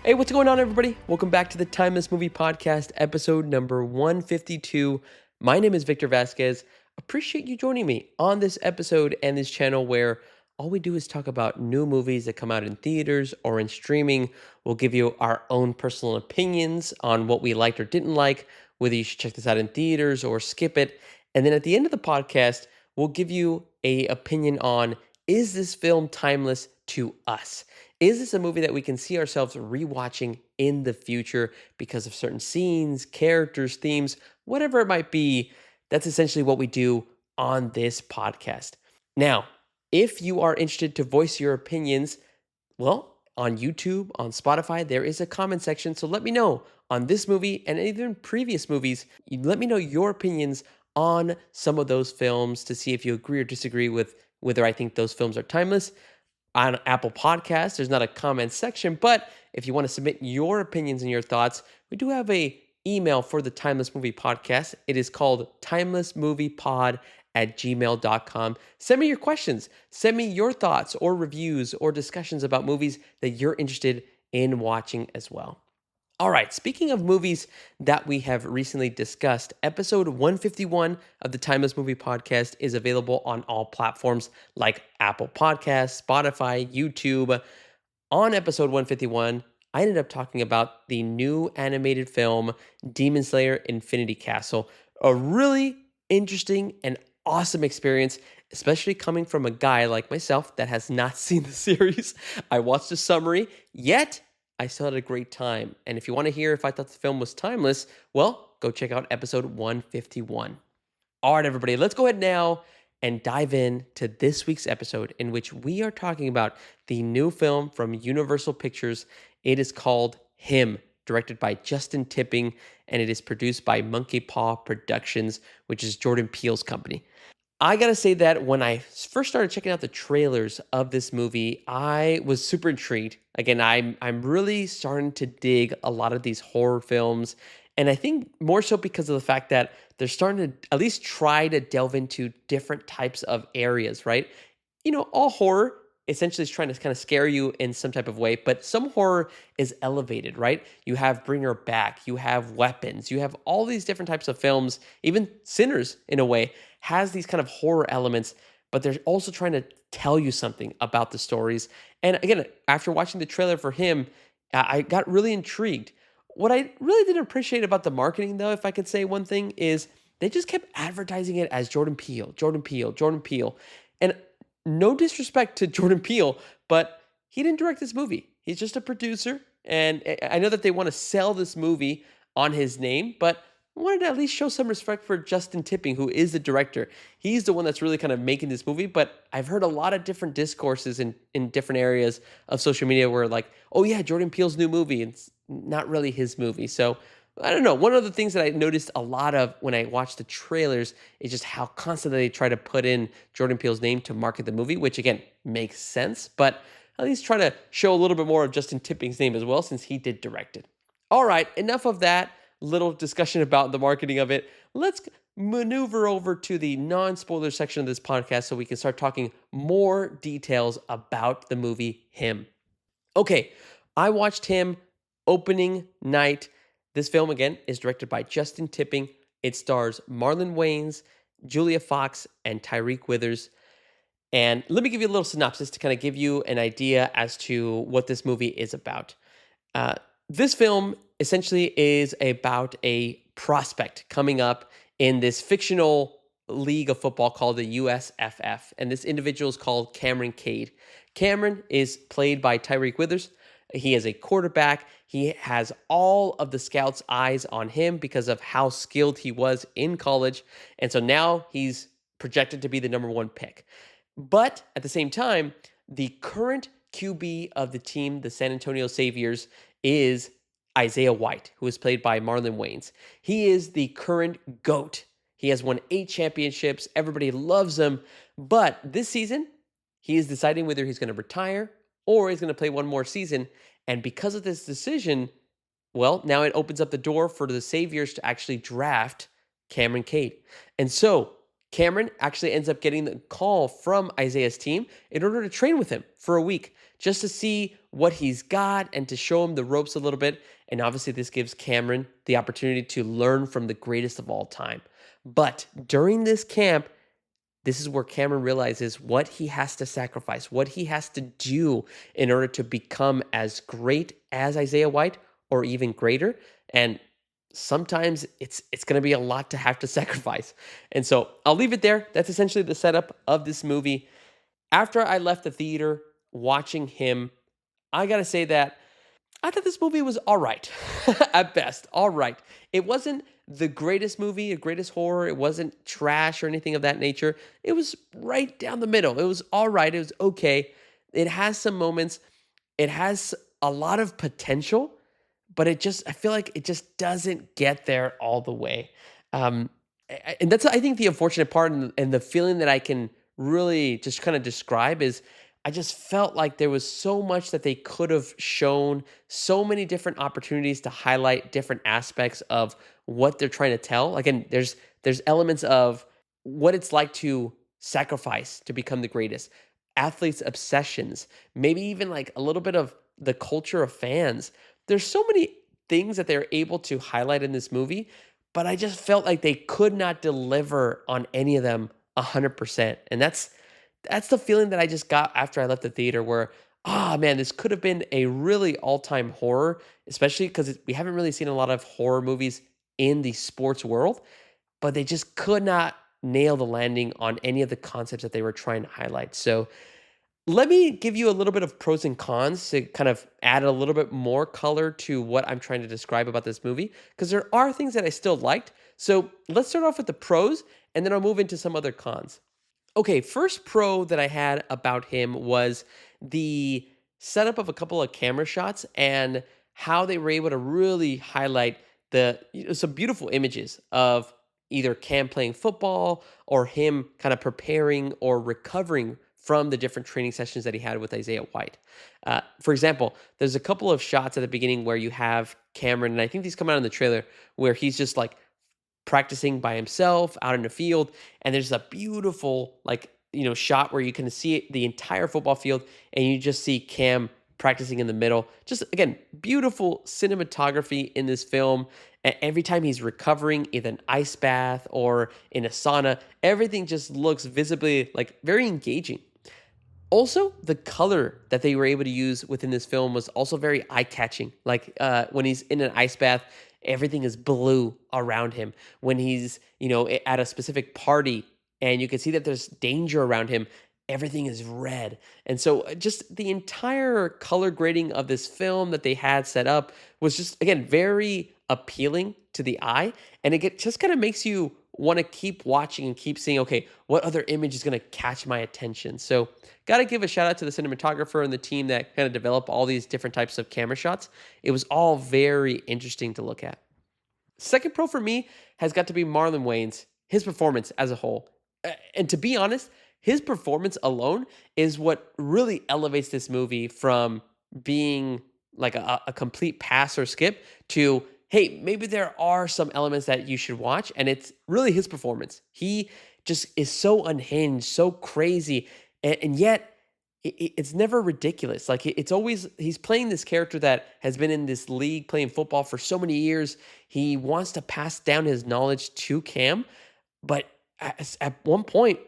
Hey, what's going on, everybody? Welcome back to the Timeless Movie Podcast, episode number 152. My name is Victor Vasquez. Appreciate you joining me on this episode and this channel where all we do is talk about new movies that come out in theaters or in streaming. We'll give you our own personal opinions on what we liked or didn't like, whether you should check this out in theaters or skip it. And then at the end of the podcast, we'll give you an opinion on, is this film timeless to us? Is this a movie that we can see ourselves rewatching in the future because of certain scenes, characters, themes, whatever it might be? That's essentially what we do on this podcast. Now, if you are interested to voice your opinions, well, on YouTube, on Spotify, there is a comment section. So let me know on this movie and even previous movies. Let me know your opinions on some of those films to see if you agree or disagree with whether I think those films are timeless. On Apple Podcasts, there's not a comment section, but if you want to submit your opinions and your thoughts, we do have a email for the Timeless Movie Podcast. It is called timelessmoviepod@gmail.com. Send me your questions. Send me your thoughts or reviews or discussions about movies that you're interested in watching as well. All right, speaking of movies that we have recently discussed, episode 151 of the Timeless Movie Podcast is available on all platforms like Apple Podcasts, Spotify, YouTube. On episode 151, I ended up talking about the new animated film Demon Slayer Infinity Castle, a really interesting and awesome experience, especially coming from a guy like myself that has not seen the series. I watched a summary, yet I still had a great time. And if you want to hear if I thought the film was timeless, well, go check out episode 151. All right, everybody, let's go ahead now and dive in to this week's episode in which we are talking about the new film from Universal Pictures. It is called Him, directed by Justin Tipping, and it is produced by Monkey Paw Productions, which is Jordan Peele's company. I gotta say that when I first started checking out the trailers of this movie, I was super intrigued. Again, I'm really starting to dig a lot of these horror films, and I think more so because of the fact that they're starting to at least try to delve into different types of areas, right? You know, all horror essentially is trying to kind of scare you in some type of way, but some horror is elevated, right? You have Bring Her Back, you have Weapons, you have all these different types of films, even Sinners in a way has these kind of horror elements, but they're also trying to tell you something about the stories. And again, after watching the trailer for Him, I got really intrigued. What I really didn't appreciate about the marketing, though, if I could say one thing, is they just kept advertising it as Jordan Peele, Jordan Peele, Jordan Peele. And no disrespect to Jordan Peele, but he didn't direct this movie. He's just a producer. And I know that they want to sell this movie on his name, but I wanted to at least show some respect for Justin Tipping, who is the director. He's the one that's really kind of making this movie, but I've heard a lot of different discourses in different areas of social media where like, oh yeah, Jordan Peele's new movie. It's not really his movie. So I don't know. One of the things that I noticed a lot of when I watched the trailers is just how constantly they try to put in Jordan Peele's name to market the movie, which again makes sense, but at least try to show a little bit more of Justin Tipping's name as well, since he did direct it. All right, enough of that little discussion about the marketing of it. Let's maneuver over to the non-spoiler section of this podcast so we can start talking more details about the movie Him. Okay, I watched Him opening night. This film, again, is directed by Justin Tipping. It stars Marlon Wayans, Julia Fox, and Tyreek Withers. And let me give you a little synopsis to kind of give you an idea as to what this movie is about. This film essentially is about a prospect coming up in this fictional league of football called the USFF. And this individual is called Cameron Cade. Cameron is played by Tyreek Withers. He is a quarterback. He has all of the scouts' eyes on him because of how skilled he was in college. And so now he's projected to be the number one pick. But at the same time, the current QB of the team, the San Antonio Saviors, is Isaiah White, who is played by Marlon Wayans. He is the current GOAT. He has won 8 championships. Everybody loves him. But this season, he is deciding whether he's going to retire or he's going to play one more season. And because of this decision, well, now it opens up the door for the Saviors to actually draft Cameron Cade. And so Cameron actually ends up getting the call from Isaiah's team in order to train with him for a week, just to see what he's got and to show him the ropes a little bit. And obviously, this gives Cameron the opportunity to learn from the greatest of all time. But during this camp, this is where Cameron realizes what he has to sacrifice, what he has to do in order to become as great as Isaiah White or even greater. And sometimes it's going to be a lot to have to sacrifice. And so I'll leave it there. That's essentially the setup of this movie. After I left the theater watching him, I got to say that I thought this movie was all right, at best. All right. It wasn't the greatest movie, the greatest horror. It wasn't trash or anything of that nature. It was right down the middle. It was all right. It was okay. It has some moments. It has a lot of potential, but I feel like it just doesn't get there all the way. And that's, I think, the unfortunate part, and the feeling that I can really just kind of describe is I just felt like there was so much that they could have shown, so many different opportunities to highlight different aspects of what they're trying to tell. Again, there's elements of what it's like to sacrifice to become the greatest, athletes' obsessions, maybe even like a little bit of the culture of fans. There's so many things that they're able to highlight in this movie, but I just felt like they could not deliver on any of them 100%. And that's the feeling that I just got after I left the theater where, ah, man, this could have been a really all-time horror, especially because we haven't really seen a lot of horror movies in the sports world, but they just could not nail the landing on any of the concepts that they were trying to highlight. So let me give you a little bit of pros and cons to kind of add a little bit more color to what I'm trying to describe about this movie, because there are things that I still liked. So let's start off with the pros, and then I'll move into some other cons. Okay, first pro that I had about him was the setup of a couple of camera shots and how they were able to really highlight some beautiful images of either Cam playing football or him kind of preparing or recovering from the different training sessions that he had with Isaiah White. For example, there's a couple of shots at the beginning where you have Cameron, and I think these come out in the trailer, where he's just like practicing by himself out in the field, and there's a beautiful shot where you can see the entire football field, and you just see Cam practicing in the middle. Just again, beautiful cinematography in this film. Every time he's recovering in an ice bath or in a sauna, everything just looks visibly like very engaging. Also, the color that they were able to use within this film was also very eye-catching. Like when he's in an ice bath, everything is blue around him. When he's, at a specific party and you can see that there's danger around him, everything is red. And so just the entire color grading of this film that they had set up was just, again, very appealing to the eye. And just kind of makes you want to keep watching and keep seeing, okay, what other image is going to catch my attention? So got to give a shout out to the cinematographer and the team that kind of develop all these different types of camera shots. It was all very interesting to look at. Second pro for me has got to be Marlon Wayans, his performance as a whole. And to be honest, his performance alone is what really elevates this movie from being like a complete pass or skip to, hey, maybe there are some elements that you should watch. And it's really his performance. He just is so unhinged, so crazy, and yet it's never ridiculous. Like it's always, he's playing this character that has been in this league playing football for so many years. He wants to pass down his knowledge to Cam, but at one point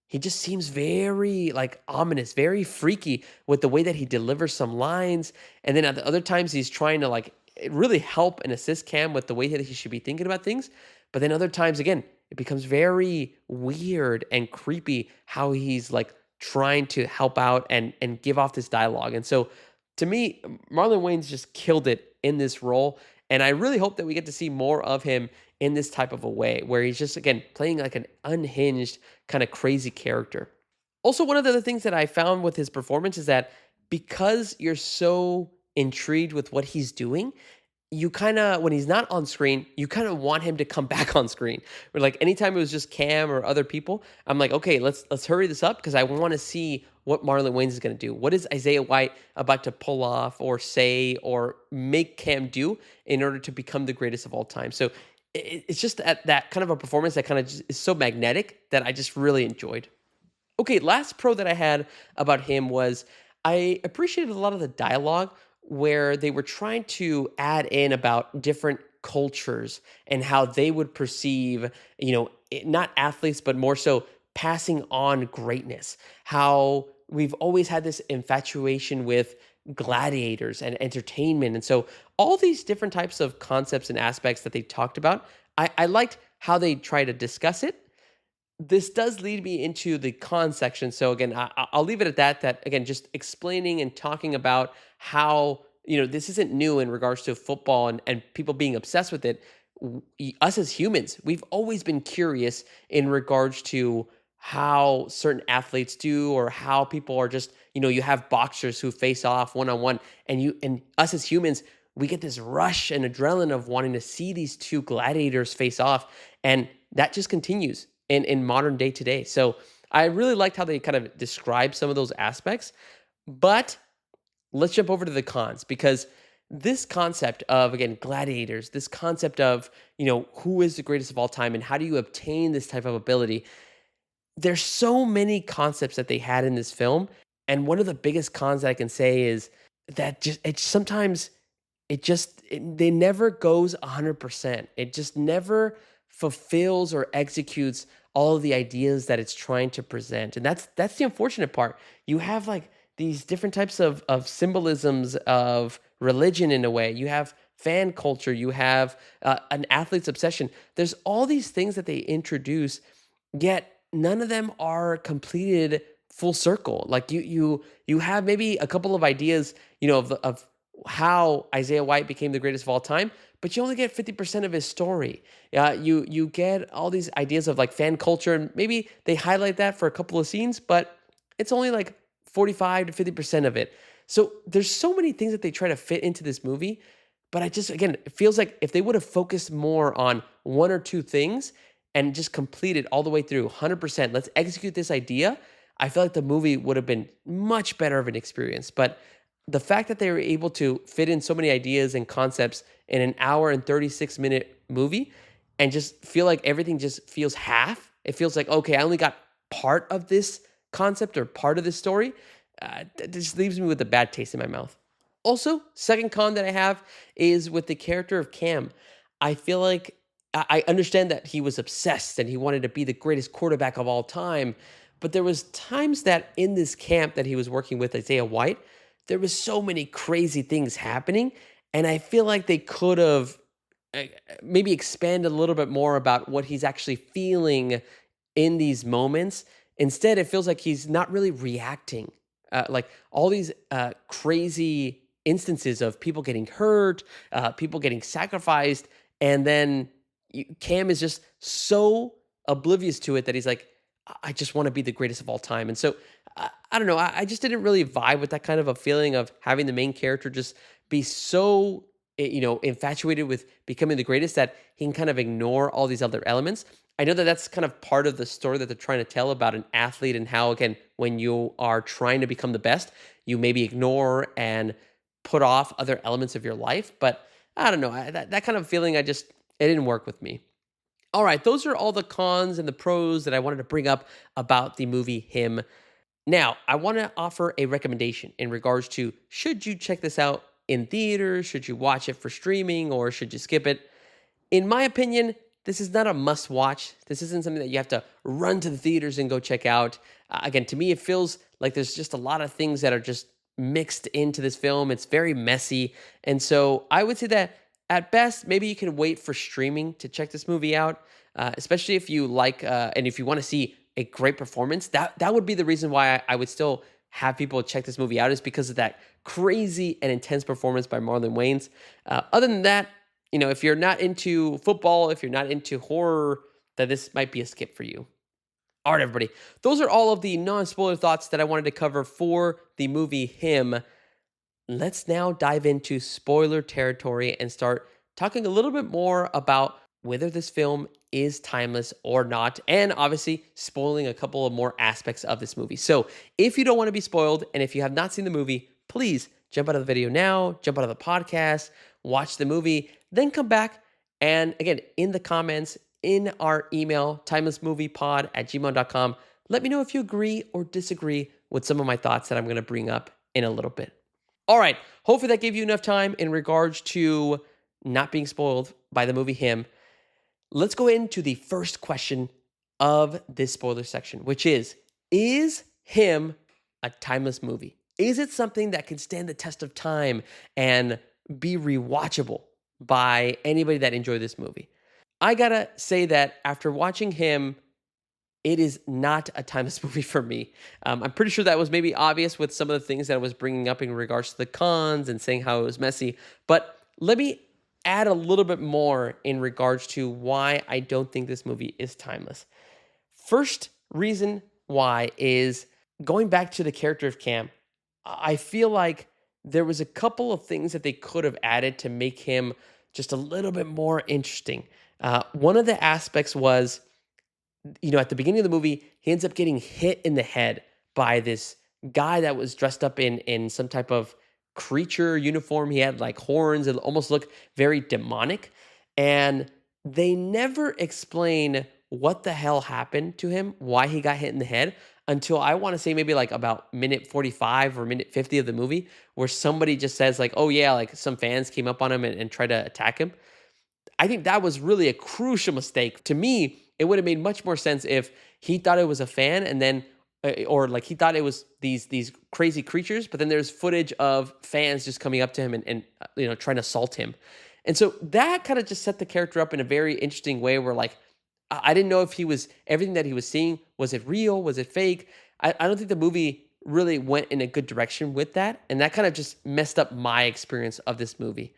he just seems very like ominous, very freaky with the way that he delivers some lines. And then at the other times he's trying to like really help and assist Cam with the way that he should be thinking about things. But then other times again, it becomes very weird and creepy how he's like trying to help out and give off this dialogue. And so to me, Marlon Wayans just killed it in this role. And I really hope that we get to see more of him in this type of a way where he's just, again, playing like an unhinged kind of crazy character. Also, one of the other things that I found with his performance is that because you're so intrigued with what he's doing, you kind of, when he's not on screen, you kind of want him to come back on screen. Or like anytime it was just Cam or other people, I'm like, okay, let's hurry this up because I want to see what Marlon Wayans is going to do. What is Isaiah White about to pull off or say or make Cam do in order to become the greatest of all time? So it's just that kind of a performance that kind of is so magnetic that I just really enjoyed. Okay, last pro that I had about him was I appreciated a lot of the dialogue where they were trying to add in about different cultures and how they would perceive, not athletes, but more so passing on greatness. How we've always had this infatuation with gladiators and entertainment. And so all these different types of concepts and aspects that they talked about, I liked how they try to discuss it. This does lead me into the con section. So again, I'll leave it at that. That again, just explaining and talking about how this isn't new in regards to football and people being obsessed with it. Us as humans, we've always been curious in regards to how certain athletes do, or how people are just you have boxers who face off one on one, and us as humans, we get this rush and adrenaline of wanting to see these two gladiators face off, and that just continues in modern day today. So I really liked how they kind of describe some of those aspects. But let's jump over to the cons, because this concept of, again, gladiators, this concept of, who is the greatest of all time and how do you obtain this type of ability? There's so many concepts that they had in this film. And one of the biggest cons that I can say is that just it sometimes they never goes 100%. It just never fulfills or executes all of the ideas that it's trying to present. And that's the unfortunate part. You have like these different types of symbolisms of religion in a way. You have fan culture, you have an athlete's obsession. There's all these things that they introduce, yet none of them are completed full circle. Like you have maybe a couple of ideas, of how Isaiah White became the greatest of all time, but you only get 50% of his story. You get all these ideas of like fan culture, and maybe they highlight that for a couple of scenes, but it's only like 45 to 50% of it. So there's so many things that they try to fit into this movie, but again, it feels like if they would have focused more on one or two things and just complete it all the way through 100%, let's execute this idea, I feel like the movie would have been much better of an experience. But the fact that they were able to fit in so many ideas and concepts in an hour and 36-minute movie and just feel like everything just feels half, it feels like, okay, I only got part of this concept or part of this story, that just leaves me with a bad taste in my mouth. Also, second con that I have is with the character of Cam. I feel like I understand that he was obsessed and he wanted to be the greatest quarterback of all time, but there was times that in this camp that he was working with Isaiah White, there was so many crazy things happening, and I feel like they could have maybe expanded a little bit more about what he's actually feeling in these moments. Instead, it feels like he's not really reacting. Like all these crazy instances of people getting hurt, people getting sacrificed, and then Cam is just so oblivious to it that he's like, I just want to be the greatest of all time. And so I don't know. I just didn't really vibe with that kind of a feeling of having the main character just be so infatuated with becoming the greatest that he can kind of ignore all these other elements. I know that that's kind of part of the story that they're trying to tell about an athlete, and how, again, when you are trying to become the best, you maybe ignore and put off other elements of your life. But I don't know. That kind of feeling, it didn't work with me. All right, those are all the cons and the pros that I wanted to bring up about the movie Him. Now, I want to offer a recommendation in regards to, should you check this out in theaters? Should you watch it for streaming, or should you skip it? In my opinion, this is not a must watch. This isn't something that you have to run to the theaters and go check out. Again, to me, it feels like there's just a lot of things that are just mixed into this film. It's very messy. And so I would say that at best, maybe you can wait for streaming to check this movie out, especially if you like, and if you want to see a great performance. That would be the reason why I would still have people check this movie out, is because of that crazy and intense performance by Marlon Wayans. Other than that, if you're not into football, if you're not into horror, then this might be a skip for you. All right, everybody. Those are all of the non-spoiler thoughts that I wanted to cover for the movie Him. Let's now dive into spoiler territory and start talking a little bit more about whether this film is timeless or not, and obviously spoiling a couple of more aspects of this movie. So if you don't want to be spoiled, and if you have not seen the movie, please jump out of the video now, jump out of the podcast, watch the movie, then come back And again, in the comments, in our email, timelessmoviepod@gmail.com, let me know if you agree or disagree with some of my thoughts that I'm going to bring up in a little bit. All right. Hopefully that gave you enough time in regards to not being spoiled by the movie Him. Let's go into the first question of this spoiler section, which is Him a timeless movie? Is it something that can stand the test of time and be rewatchable by anybody that enjoyed this movie? I gotta say that after watching Him, it is not a timeless movie for me. I'm pretty sure that was maybe obvious with some of the things that I was bringing up in regards to the cons and saying how it was messy. But let me add a little bit more in regards to why I don't think this movie is timeless. First reason why is going back to the character of Cam. I feel like there was a couple of things that they could have added to make him just a little bit more interesting. One of the aspects was, at the beginning of the movie, he ends up getting hit in the head by this guy that was dressed up in some type of creature uniform. He had like horns. It almost looked very demonic. And they never explain what the hell happened to him, why he got hit in the head, until I want to say maybe like about minute 45 or minute 50 of the movie, where somebody just says, like, oh, yeah, like some fans came up on him and tried to attack him. I think that was really a crucial mistake. To me, it would have made much more sense if he thought it was a fan and then or like he thought it was these crazy creatures, but then there's footage of fans just coming up to him and trying to assault him. And so that kind of just set the character up in a very interesting way where like I didn't know if he was everything that he was seeing, was it real? Was it fake? I don't think the movie really went in a good direction with that. And that kind of just messed up my experience of this movie.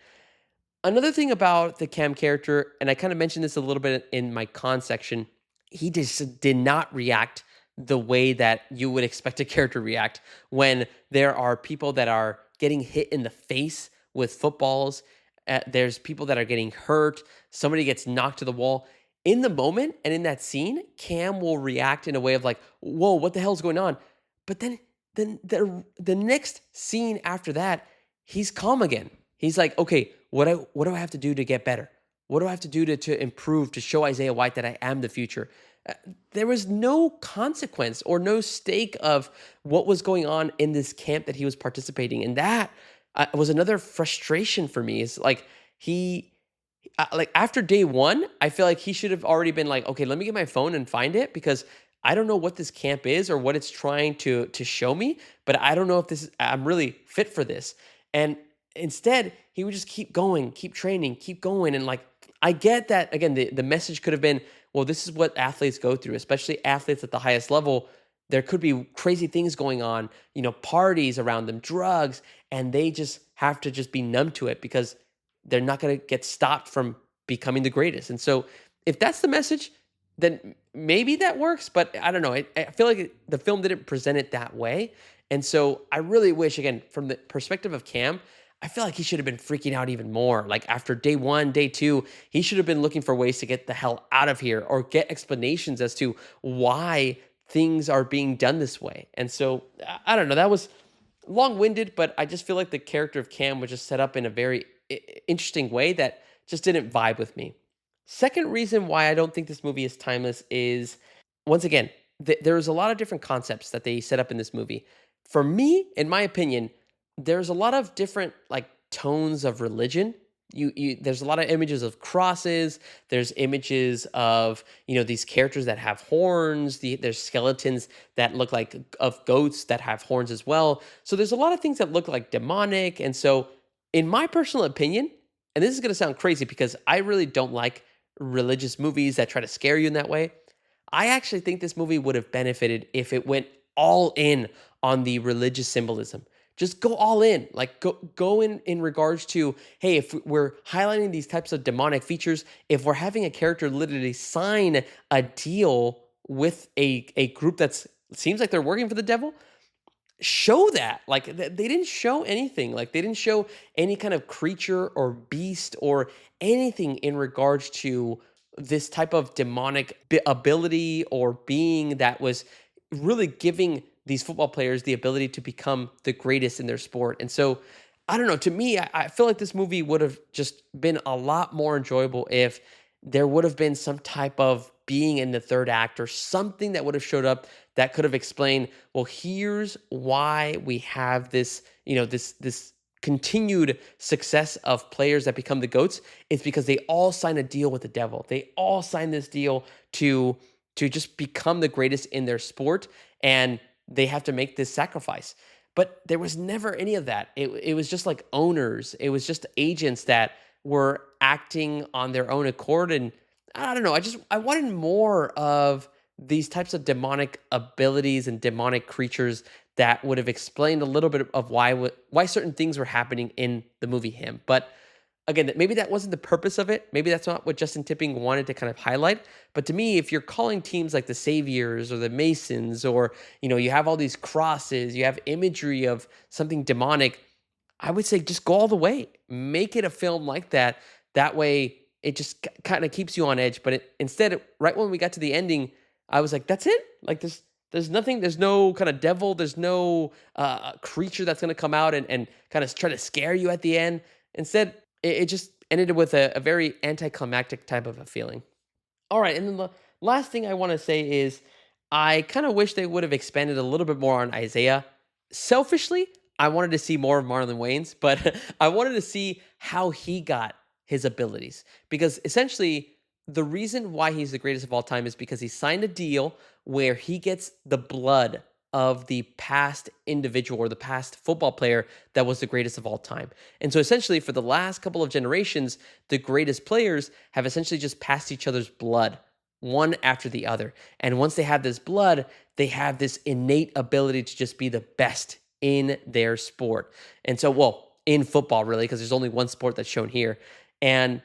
Another thing about the Cam character, and I kind of mentioned this a little bit in my con section, he just did not react the way that you would expect a character react when there are people that are getting hit in the face with footballs. There's people that are getting hurt. Somebody gets knocked to the wall. In the moment and in that scene, Cam will react in a way of like, "Whoa, what the hell's going on?" But then the next scene after that, he's calm again. He's like, okay, what do I have to do to get better? What do I have to do to improve to show Isaiah White that I am the future? There was no consequence or no stake of what was going on in this camp that he was participating in. That was another frustration for me. Is like he like after day one, I feel like he should have already been like, okay, let me get my phone and find it because I don't know what this camp is or what it's trying to show me, but I don't know if I'm really fit for this. And instead, he would just keep going, keep training, keep going. And like, I get that again, the message could have been, well, this is what athletes go through, especially athletes at the highest level. There could be crazy things going on, parties around them, drugs, and they just have to just be numb to it because they're not going to get stopped from becoming the greatest. And so, if that's the message, then maybe that works. But I don't know. I feel like the film didn't present it that way. And so, I really wish, again, from the perspective of Cam, I feel like he should have been freaking out even more. Like after day one, day two, he should have been looking for ways to get the hell out of here or get explanations as to why things are being done this way. And so I don't know. That was long-winded, but I just feel like the character of Cam was just set up in a very interesting way that just didn't vibe with me. Second reason why I don't think this movie is timeless is, once again, there's a lot of different concepts that they set up in this movie. For me, in my opinion, there's a lot of different like tones of religion. There's a lot of images of crosses. There's images of these characters that have horns. There's skeletons that look like of goats that have horns as well. So there's a lot of things that look like demonic. And so, in my personal opinion, and this is going to sound crazy because I really don't like religious movies that try to scare you in that way. I actually think this movie would have benefited if it went all in on the religious symbolism. Just go all in. Like go in regards to, hey, if we're highlighting these types of demonic features, if we're having a character literally sign a deal with a group that's seems like they're working for the devil, show that. Like they didn't show anything. Like they didn't show any kind of creature or beast or anything in regards to this type of demonic ability or being that was really giving these football players the ability to become the greatest in their sport. And so I don't know. To me, I feel like this movie would have just been a lot more enjoyable if there would have been some type of being in the third act or something that would have showed up that could have explained, well, here's why we have this, this continued success of players that become the GOATs. It's because they all sign a deal with the devil. They all sign this deal to just become the greatest in their sport, and they have to make this sacrifice. But there was never any of that. It was just like owners. It was just agents that were acting on their own accord. And I don't know. I wanted more of these types of demonic abilities and demonic creatures that would have explained a little bit of why certain things were happening in the movie Him. But again, maybe that wasn't the purpose of it. Maybe that's not what Justin Tipping wanted to kind of highlight. But to me, if you're calling teams like the Saviors or the Masons, or you have all these crosses, you have imagery of something demonic, I would say just go all the way. Make it a film like that. That way, it just kind of keeps you on edge. But instead, right when we got to the ending, I was like, "That's it." Like there's nothing. There's no kind of devil. There's no creature that's going to come out and kind of try to scare you at the end. Instead, it just ended with a very anticlimactic type of a feeling. All right, and then the last thing I want to say is I kind of wish they would have expanded a little bit more on Isaiah. Selfishly, I wanted to see more of Marlon Wayans, but I wanted to see how he got his abilities, because essentially the reason why he's the greatest of all time is because he signed a deal where he gets the blood of the past individual or the past football player that was the greatest of all time. And so essentially for the last couple of generations, the greatest players have essentially just passed each other's blood one after the other. And once they have this blood, they have this innate ability to just be the best in their sport. And so, well, in football, really, because there's only one sport that's shown here. And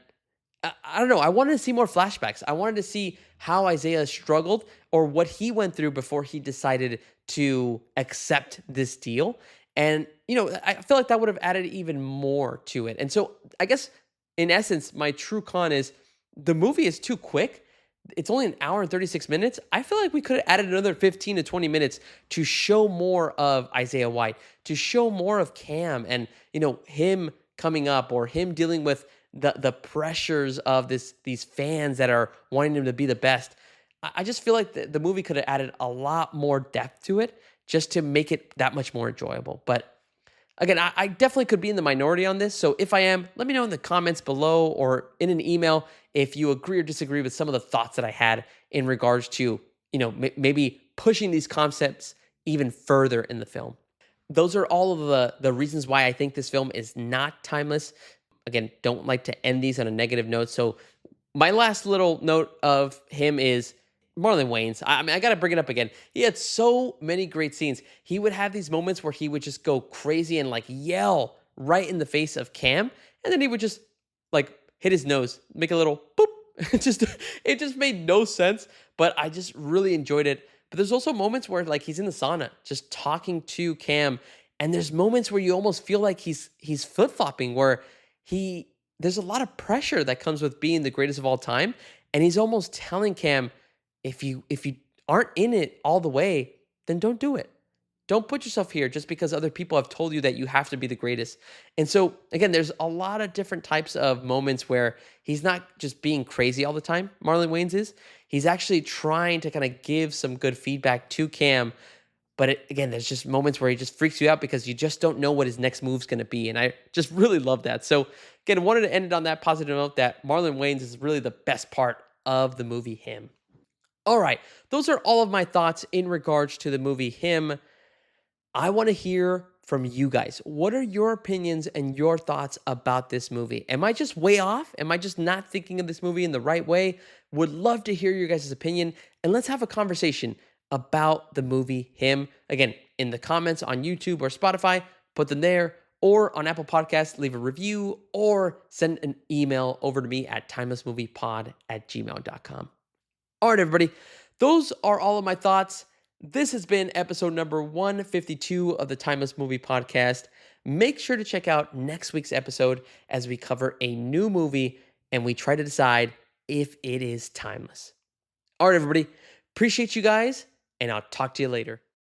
I don't know. I wanted to see more flashbacks. I wanted to see how Isaiah struggled or what he went through before he decided to accept this deal. And, I feel like that would have added even more to it. And so I guess in essence, my true con is the movie is too quick. It's only an hour and 36 minutes. I feel like we could have added another 15 to 20 minutes to show more of Isaiah White, to show more of Cam and, him coming up or him dealing with the pressures of these fans that are wanting him to be the best. I just feel like the movie could have added a lot more depth to it just to make it that much more enjoyable. But again, I definitely could be in the minority on this. So if I am, let me know in the comments below or in an email if you agree or disagree with some of the thoughts that I had in regards to, maybe pushing these concepts even further in the film. Those are all of the reasons why I think this film is not timeless. Again, don't like to end these on a negative note. So my last little note of him is Marlon Wayans. I mean, I got to bring it up again. He had so many great scenes. He would have these moments where he would just go crazy and like yell right in the face of Cam. And then he would just like hit his nose, make a little boop. It just made no sense, but I just really enjoyed it. But there's also moments where like he's in the sauna just talking to Cam, and there's moments where you almost feel like he's flip-flopping, where there's a lot of pressure that comes with being the greatest of all time, and he's almost telling Cam, if you aren't in it all the way, then don't do it. Don't put yourself here just because other people have told you that you have to be the greatest. And so, again, there's a lot of different types of moments where he's not just being crazy all the time, Marlon Wayans is. He's actually trying to kind of give some good feedback to Cam. But again, there's just moments where he just freaks you out because you just don't know what his next move's going to be. And I just really love that. So, again, I wanted to end it on that positive note that Marlon Wayans is really the best part of the movie Him. All right, those are all of my thoughts in regards to the movie Him. I want to hear from you guys. What are your opinions and your thoughts about this movie? Am I just way off? Am I just not thinking of this movie in the right way? Would love to hear your guys' opinion, and let's have a conversation about the movie Him. Again, in the comments on YouTube or Spotify, put them there, or on Apple Podcasts, leave a review, or send an email over to me at timelessmoviepod@gmail.com. All right, everybody, those are all of my thoughts. This has been episode number 152 of the Timeless Movie Podcast. Make sure to check out next week's episode as we cover a new movie and we try to decide if it is timeless. All right, everybody, appreciate you guys, and I'll talk to you later.